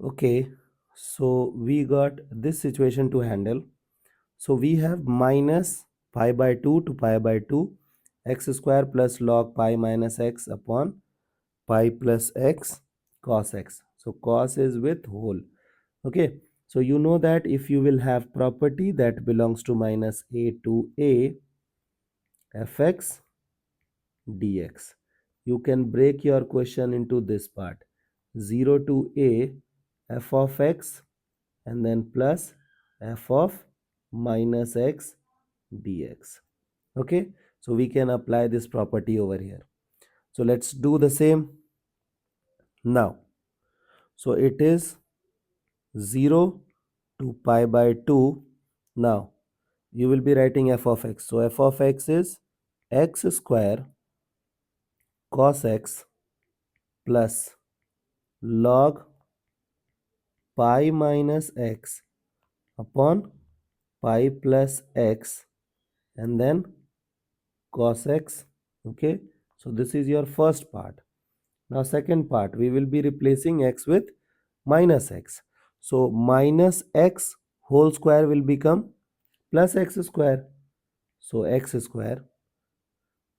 Okay, so we got this situation to handle. So we have minus pi by 2 to pi by 2 x square plus log pi minus x upon pi plus x cos x. So cos is with whole. Okay, so you know that if you will have property that belongs to minus a to a fx dx, you can break your question into this part 0 to a f of x and then plus f of minus x dx. Okay, so we can apply this property over here. So let's do the same now. So it is 0 to pi by 2. Now you will be writing f of x. So f of x is x square cos x plus log pi minus x upon pi plus x and then cos x. Okay, so this is your first part. Now second part, we will be replacing x with minus x. So minus x whole square will become plus x square. So x square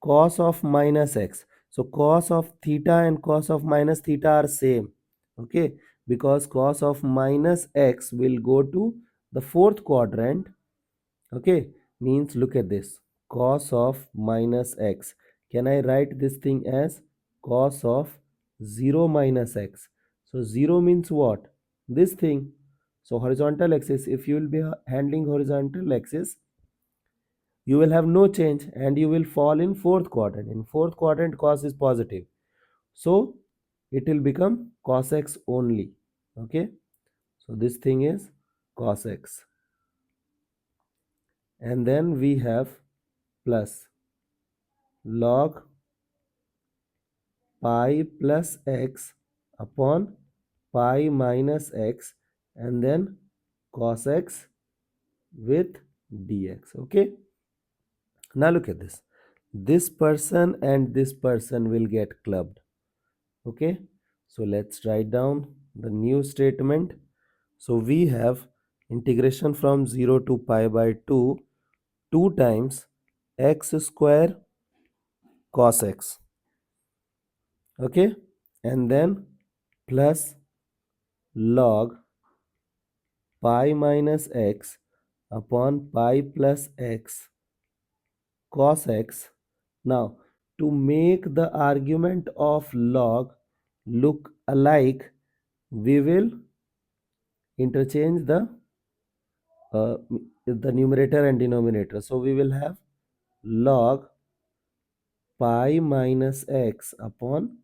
cos of minus x. So cos of theta and cos of minus theta are same. Okay, because cos of minus x will go to the fourth quadrant. Okay, means look at this, cos of minus x. Can I write this thing as cos of 0 minus x? So 0 means what? This thing. So horizontal axis, if you will be handling horizontal axis, you will have no change and you will fall in fourth quadrant. In fourth quadrant, cos is positive. So it will become cos x only. Okay, so this thing is cos x. And then we have plus log pi plus x upon pi minus x and then cos x with dx. Okay, now look at this. This person and this person will get clubbed. Okay, so let's write down the new statement. So we have integration from 0 to pi by 2 times x square cos x. Okay, and then plus log pi minus x upon pi plus x cos x. Now, to make the argument of log look alike, we will interchange uh, the numerator and denominator. So we will have log pi minus x upon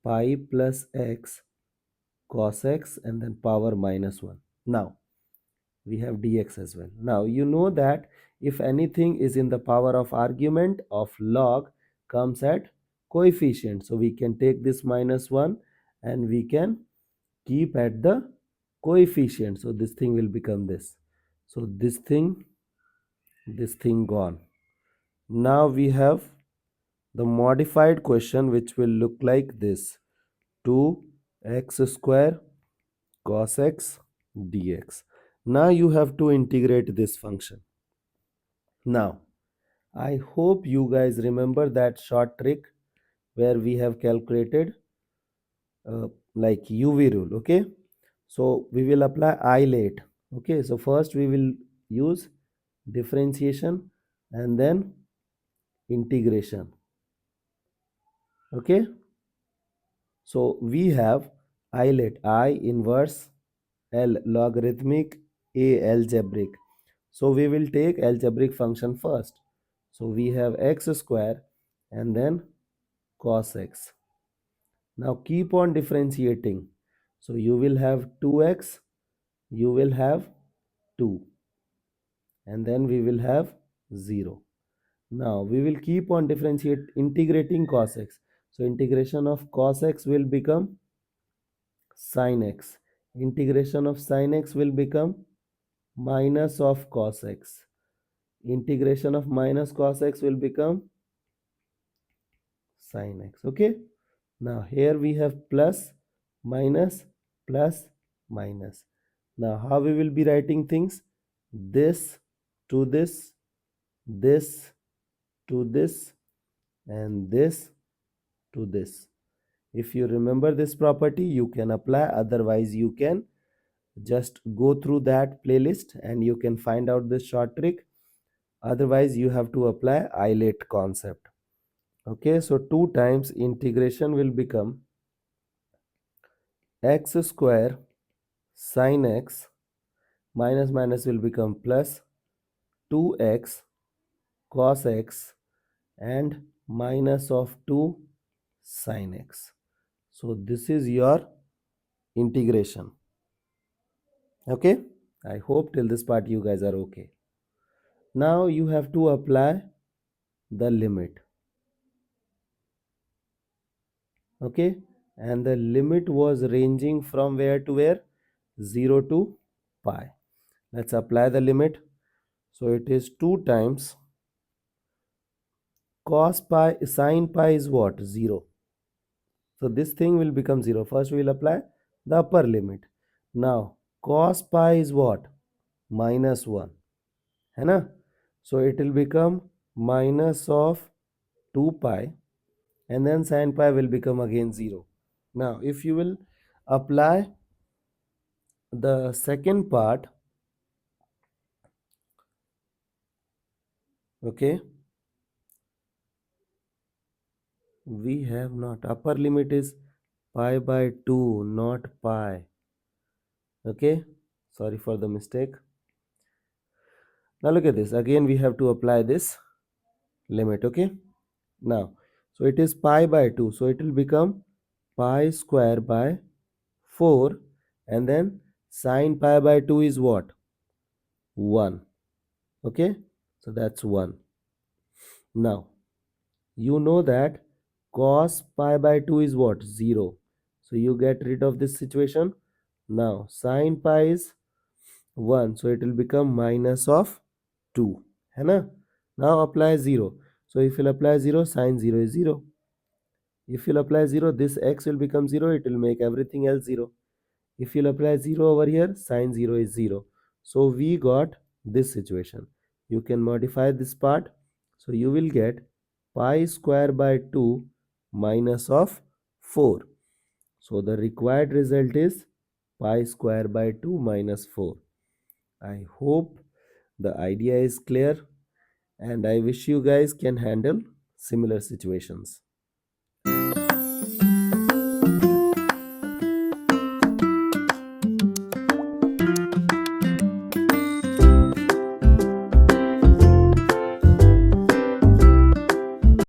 pi plus x cos x and then power minus 1. Now we have dx as well. Now you know that if anything is in the power of argument of log comes at coefficient, so we can take this minus 1 and we can keep at the coefficient. So this thing will become this. So this thing gone. Now we have the modified question which will look like this 2x square cos x dx. Now you have to integrate this function. Now I hope you guys remember that short trick where we have calculated like UV rule. Okay, so we will apply I late. Okay, so first we will use differentiation and then integration. Okay, so we have I let I inverse L logarithmic A algebraic. So we will take algebraic function first. So we have x square and then cos x. Now keep on differentiating. So you will have 2x, you will have 2 and then we will have 0. Now we will keep on integrating cos x. So integration of cos x will become sin x. Integration of sin x will become minus of cos x. Integration of minus cos x will become sin x. Okay, now here we have plus minus plus minus. Now how we will be writing things? This to this to this, and this to this. If you remember this property, you can apply. Otherwise, you can just go through that playlist and you can find out this short trick. Otherwise, you have to apply eyelet concept. Okay, so 2 times integration will become x square sin x minus minus will become plus 2x cos x and minus of 2 sin x. So this is your integration. Okay, I hope till this part you guys are okay. Now you have to apply the limit. Okay, and the limit was ranging from where to where? 0 to pi. Let's apply the limit. So it is 2 times cos pi sin pi is what? 0. So this thing will become 0. First we will apply the upper limit. Now cos pi is what? Minus 1. है ना? So it will become minus of 2 pi, and then sin pi will become again 0. Now if you will apply the second part, okay, we have not, upper limit is pi by 2, not pi. Okay, sorry for the mistake. Now look at this, again we have to apply this limit. Okay, now so it is pi by 2, so it will become pi square by 4, and then sin pi by 2 is what? 1. Okay, so that's 1. Now you know that cos pi by 2 is what? 0. So you get rid of this situation. Now sin pi is 1, so it will become minus of 2. है ना? Now apply 0. So if you apply 0, sin 0 is 0. If you apply 0, this x will become 0. It will make everything else 0. If you apply 0 over here, sin 0 is 0. So we got this situation. You can modify this part. So you will get pi square by 2 minus of 4. So the required result is pi square by 2 minus 4. I hope the idea is clear, and I wish you guys can handle similar situations.